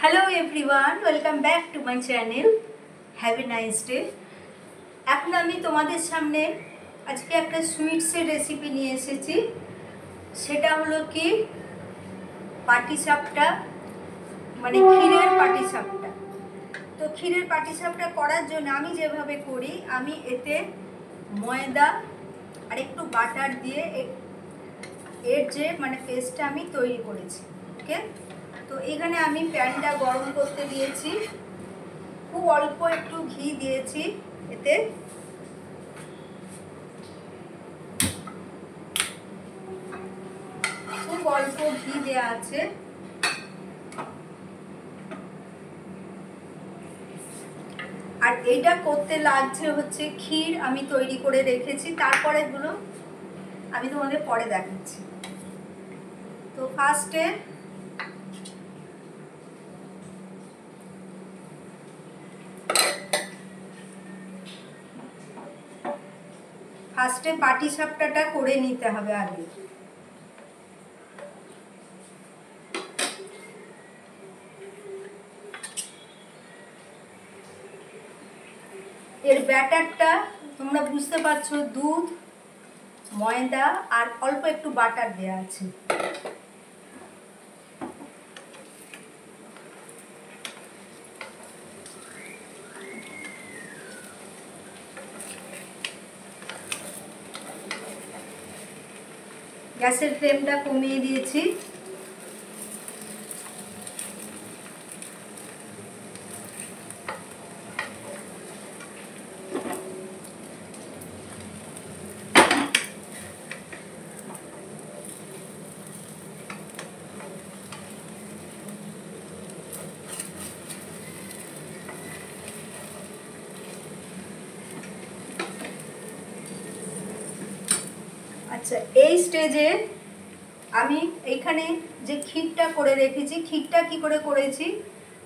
Hello everyone, welcome back to my channel. Have a nice day. এখন আমি তোমাদের সামনে আজকে একটা সুইটসের রেসিপি নিয়ে এসেছি। সেটা হলো কি পাটিসাপটা, মানে ক্ষীরের পাটিসাপটা। তো ক্ষীরের পাটিসাপটা করার জন্য আমি যেভাবে করি, আমি এতে ময়দা আর একটু বাটার দিয়ে এর যে পেস্টটা আমি তৈরি করেছি। ওকে, তো এখানে আমি প্যানটা গরম করতে দিয়েছি, খুব অল্প একটু ঘি দিয়েছি এতে। খুব অল্প ঘি দেওয়া আছে। আর এইটা করতে লাগছে হচ্ছে ক্ষীর আমি তৈরি করে রেখেছি, তারপরে এগুলো আমি তোমাদের পরে দেখাচ্ছি। তো ফার্স্টে পাটিসাপটাটা করে নিতে হবে আগে। এর ব্যাটারটা তোমরা বুঝতে পারছো, দুধ, ময়দা আর অল্প একটু বাটার দেওয়া আছে। গ্যাসের ফ্লেমটা কমিয়ে দিয়েছি। আচ্ছা, এই স্টেজে আমি এইখানে যে ক্ষীরটা করে রেখেছি, ক্ষীরটা কি করে করেছি,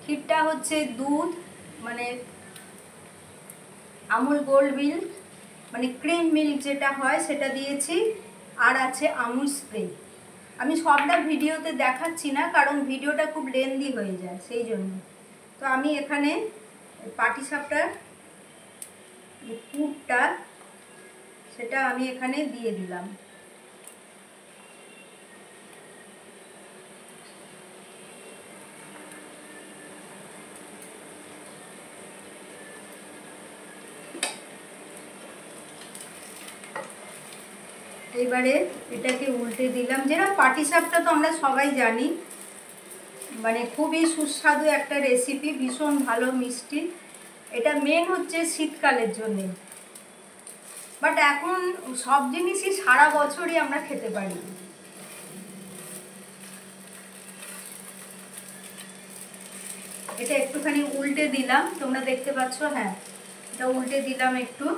ক্ষীরটা হচ্ছে দুধ, মানে আমুল গোল্ড মিল্ক, মানে ক্রিম মিল্ক যেটা হয় সেটা দিয়েছি, আর আছে আমুল স্প্রে। আমি সবটা ভিডিওতে দেখাচ্ছি না, কারণ ভিডিওটা খুব লেন্দি হয়ে যায়, সেই জন্য। তো আমি এখানে পাটিসাপটার পুরটা সেটা আমি এখানে দিয়ে দিলাম। এবারে এটাকে উল্টে দিলাম। যেরকম পাটিসাপটা তো আমরা সবাই জানি, মানে খুবই সুস্বাদু একটা রেসিপি, ভীষণ ভালো মিষ্টি। এটা মেন হচ্ছে শীতকালের জন্যে, বাট এখন সব জিনিসই সারা বছরই আমরা খেতে পারি। এটা একটুখানি উল্টে দিলাম, তোমরা দেখতে পাচ্ছ। হ্যাঁ, এটা উল্টে দিলাম একটু।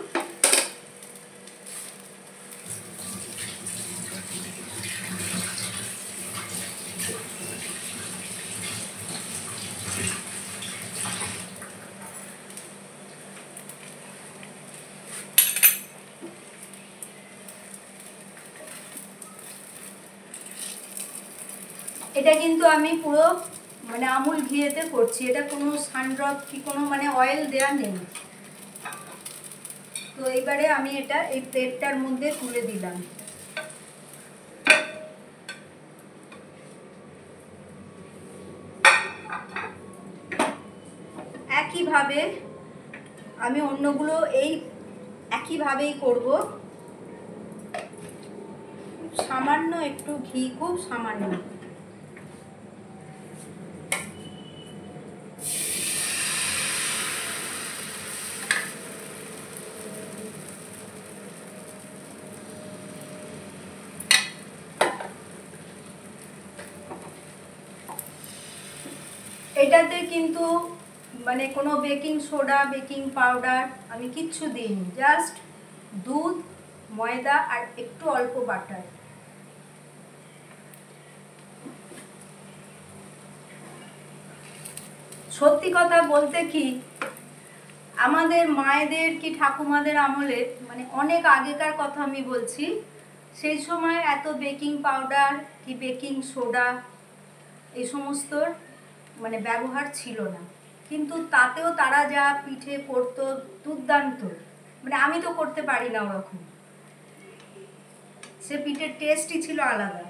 এটা কিন্তু আমি পুরো আমুল ঘিয়েতে করছি, এটা কোনো সানড্রপ কি কোনো অয়েল দেওয়া নেই। তো এইবারে আমি এটা এই প্লেটটার মধ্যে তুলে দিলাম। একইভাবে আমি অন্যগুলো একইভাবেই করব। সামান্য একটু ঘি, খুব সামান্য। এটাতে কিন্তু কোনো বেকিং সোডা, বেকিং পাউডার আমি কিচ্ছু দিইনি, জাস্ট দুধ, ময়দা আর একটু অল্প বাটার। সত্যি কথা বলতে কি, আমাদের মায়েদের কি ঠাকুমাদের আমলে, অনেক আগেকার কথা আমি বলছি, সেই সময় এত বেকিং পাউডার কি বেকিং সোডা এই সমস্তর মানে ব্যবহার ছিল না, কিন্তু তাতেও তারা যা পিঠে করতো দুর্দান্ত, মানে আমি তো করতে পারি না ওরকম, সে পিঠের টেস্টই ছিল আলাদা।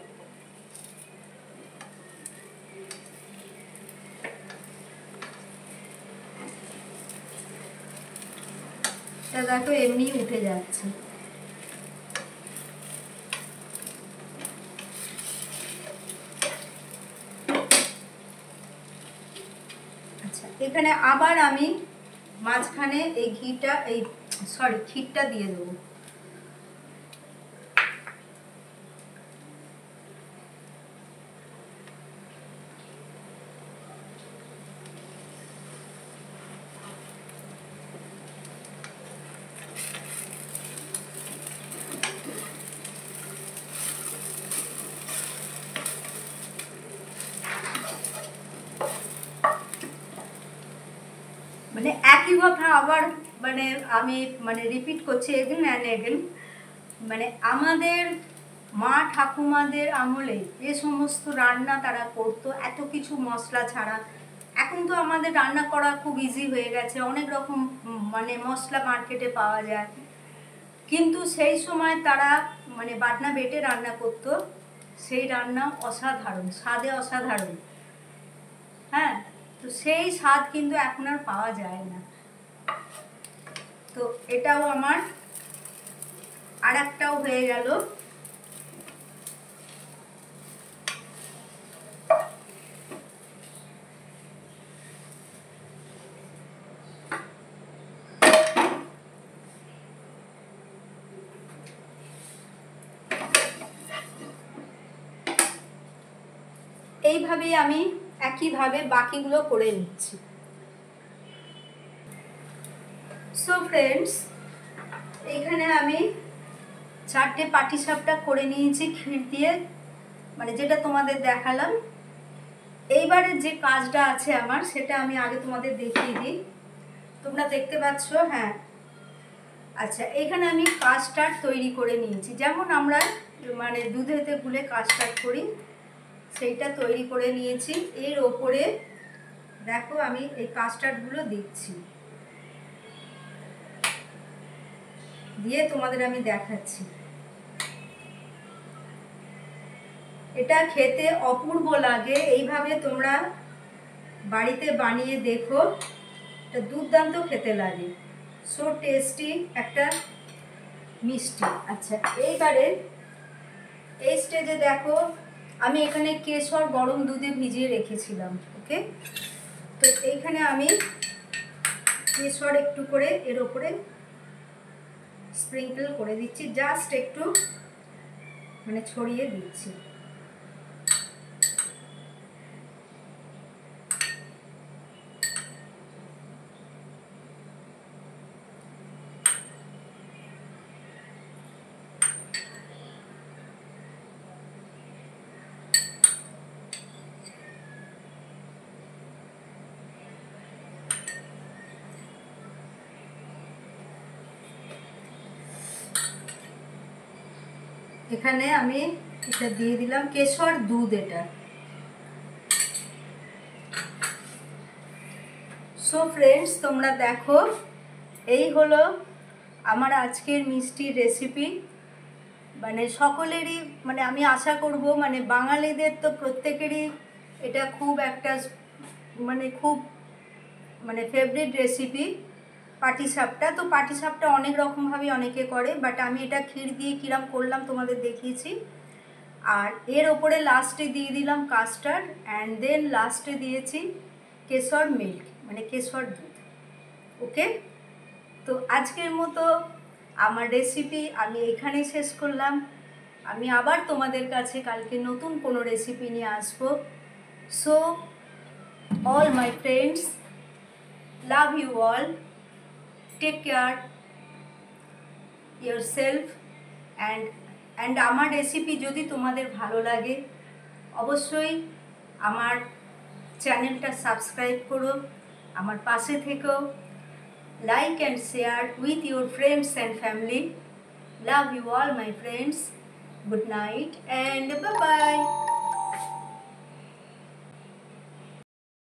তা দেখো এমনি উঠে যাচ্ছে। আচ্ছা, এখানে আবার আমি মাঝখানে এই ক্ষীরটা দিয়ে দেবো। মানে একই কথা আবার মানে আমি মানে রিপিট করছি এগেন অ্যান্ড এগেন, মানে আমাদের মা ঠাকুমাদের আমলে যে সমস্ত রান্না তারা করতো এত কিছু মশলা ছাড়া, এখন তো আমাদের রান্না করা খুব ইজি হয়ে গেছে, অনেক রকম মানে মশলা মার্কেটে পাওয়া যায়, কিন্তু সেই সময় তারা মানে বাটনা বেটে রান্না করতো, সেই রান্না অসাধারণ, স্বাদে অসাধারণ। হ্যাঁ, তো সেই স্বাদ কিন্তু এখন আর পাওয়া যায় না। তো এটাও আমার আর একটাও হয়ে গেল। এইভাবেই আমি একইভাবে বাকিগুলো করে নিচ্ছি। সো ফ্রেন্ডস, এখানে আমি 4টে পাটিসাপটা করে নিয়েছি ক্ষীর দিয়ে, মানে যেটা তোমাদের দেখালাম। এইবারে যে কাজটা আছে আমার, সেটা আমি আগে তোমাদের দেখিয়ে দিই, তোমরা দেখতে পাচ্ছ। হ্যাঁ, আচ্ছা, এখানে আমি কাস্টার্ড তৈরি করে নিয়েছি, যেমন আমরা মানে দুধেতে গুলে কাস্টার্ড করি, সেইটা তৈরি করে নিয়েছি। এর ওপরে দেখো আমি এই কাস্টার্ডগুলো দিচ্ছি, দিয়ে তোমাদের আমি দেখাচ্ছি। এটা খেতে অপূর্ব লাগে, এইভাবে তোমরা বাড়িতে বানিয়ে দেখো, এটা দুর্দান্ত খেতে লাগে, সো টেস্টি একটা মিষ্টি। আচ্ছা, এইবারে এই স্টেজে দেখো আমি এখানে কেশর গরম দুধে ভিজিয়ে রেখেছিলাম। ওকে, তো এইখানে আমি কেশর একটু করে এর ওপরে স্প্রিঙ্কল করে দিচ্ছি, জাস্ট একটু মানে ছড়িয়ে দিচ্ছি। এখানে আমি এটা দিয়ে দিলাম কেশর দুধ, এটা। সো ফ্রেন্ডস, তোমরা দেখো এই হলো আমার আজকের মিষ্টির রেসিপি। মানে সকলেরই, মানে আমি আশা করব মানে বাঙালিদের তো প্রত্যেকেরই এটা খুব একটা মানে খুব মানে ফেভারিট রেসিপি পাটিসাপটা। তো পাটিসাপটা অনেক রকমভাবে অনেকে করে, বাট আমি এটা ক্ষীর দিয়ে কিরম করলাম তোমাদের দেখিয়েছি। আর এর ওপরে লাস্টে দিয়ে দিলাম কাস্টার্ড, অ্যান্ড দেন লাস্টে দিয়েছি কেশর মিল্ক, মানে কেশর দুধ। ওকে, তো আজকের মতো আমার রেসিপি আমি এখানেই শেষ করলাম। আমি আবার তোমাদের কাছে কালকে নতুন কোনো রেসিপি নিয়ে আসবো। So all my friends, love you all, take care yourself, and আমার রেসিপি যদি তোমাদের ভালো লাগে অবশ্যই আমার চ্যানেলটা সাবস্ক্রাইব করো, আমার পাশে থেকো, like and share with your friends and family. Love you all my friends. Good night and bye bye.